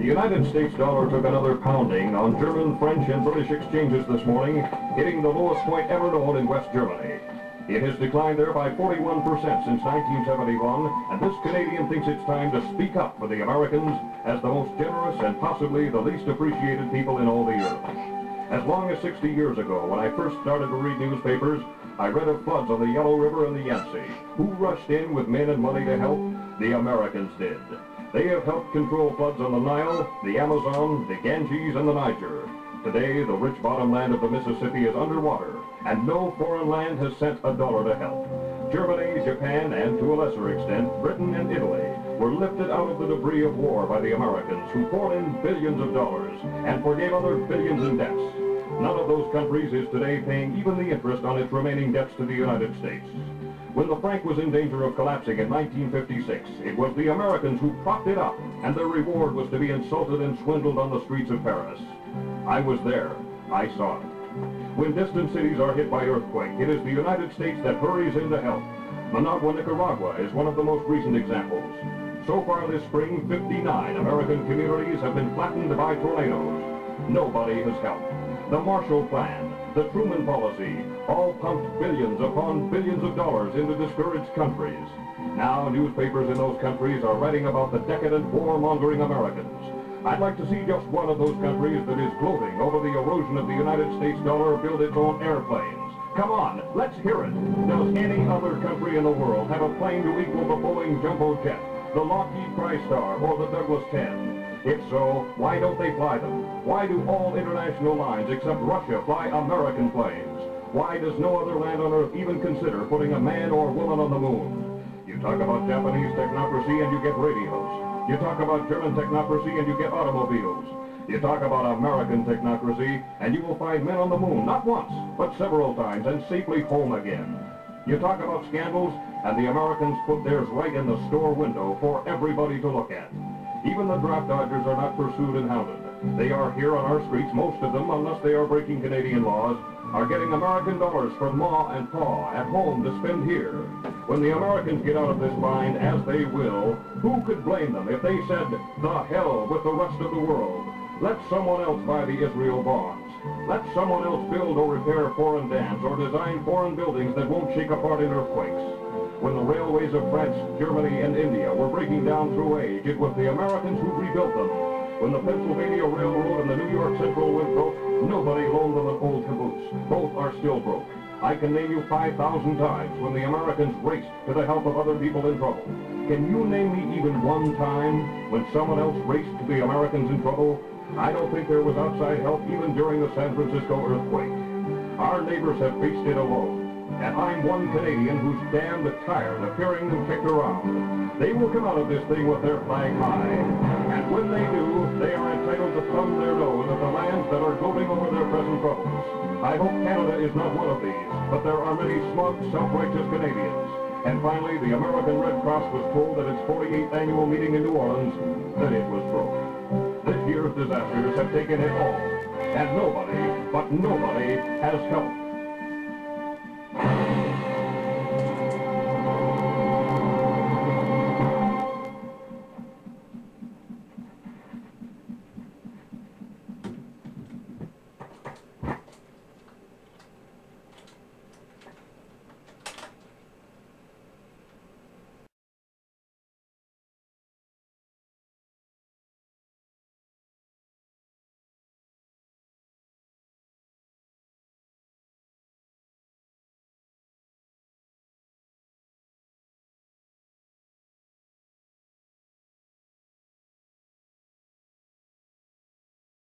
United States dollar took another pounding on German, French, and British exchanges this morning, hitting the lowest point ever known in West Germany. It has declined there by 41% since 1971, and this Canadian thinks it's time to speak up for the Americans as the most generous and possibly the least appreciated people in all the earth. As long as 60 years ago, when I first started to read newspapers, I read of floods on the Yellow River and the Yangtze. Who rushed in with men and money to help? The Americans did. They have helped control floods on the Nile, the Amazon, the Ganges, and the Niger. Today, the rich bottomland of the Mississippi is underwater, and no foreign land has sent a dollar to help. Germany, Japan, and to a lesser extent, Britain and Italy were lifted out of the debris of war by the Americans, who poured in billions of dollars and forgave other billions in debts. None of those countries is today paying even the interest on its remaining debts to the United States. When the franc was in danger of collapsing in 1956, it was the Americans who propped it up, and their reward was to be insulted and swindled on the streets of Paris. I was there. I saw it. When distant cities are hit by earthquake, it is the United States that hurries in to help. Managua, Nicaragua is one of the most recent examples. So far this spring, 59 American communities have been flattened by tornadoes. Nobody has helped. The Marshall Plan, the Truman Policy, all pumped billions upon billions of dollars into discouraged countries. Now newspapers in those countries are writing about the decadent, warmongering Americans. I'd like to see just one of those countries that is gloating over the erosion of the United States dollar build its own airplanes. Come on, let's hear it. Does any other country in the world have a plane to equal the Boeing Jumbo Jet, the Lockheed TriStar, or the Douglas 10? If so, why don't they fly them? Why do all international lines except Russia fly American planes? Why does no other land on Earth even consider putting a man or woman on the moon? You talk about Japanese technocracy and you get radios. You talk about German technocracy and you get automobiles. You talk about American technocracy and you will find men on the moon, not once, but several times, and safely home again. You talk about scandals and the Americans put theirs right in the store window for everybody to look at. Even the draft dodgers are not pursued and hounded. They are here on our streets, most of them, unless they are breaking Canadian laws, are getting American dollars from Ma and Pa at home to spend here. When the Americans get out of this bind, as they will, who could blame them if they said, the hell with the rest of the world? Let someone else buy the Israel bonds. Let someone else build or repair foreign dams or design foreign buildings that won't shake apart in earthquakes. When the railways of France, Germany, and India were breaking down through age, it was the Americans who rebuilt them. When the Pennsylvania Railroad and the New York Central went broke, nobody loaned them an old caboose. Both are still broke. I can name you 5,000 times when the Americans raced to the help of other people in trouble. Can you name me even one time when someone else raced to the Americans in trouble? I don't think there was outside help even during the San Francisco earthquake. Our neighbors have faced it alone. And I'm one Canadian who's damned tired of hearing them kicked around. They will come out of this thing with their flag high. And when they do, they are entitled to thumb their nose at the lands that are gloating over their present troubles. I hope Canada is not one of these, but there are many smug, self-righteous Canadians. And finally, the American Red Cross was told at its 48th annual meeting in New Orleans that it was broke. This year's disasters have taken it all. And nobody, but nobody, has helped.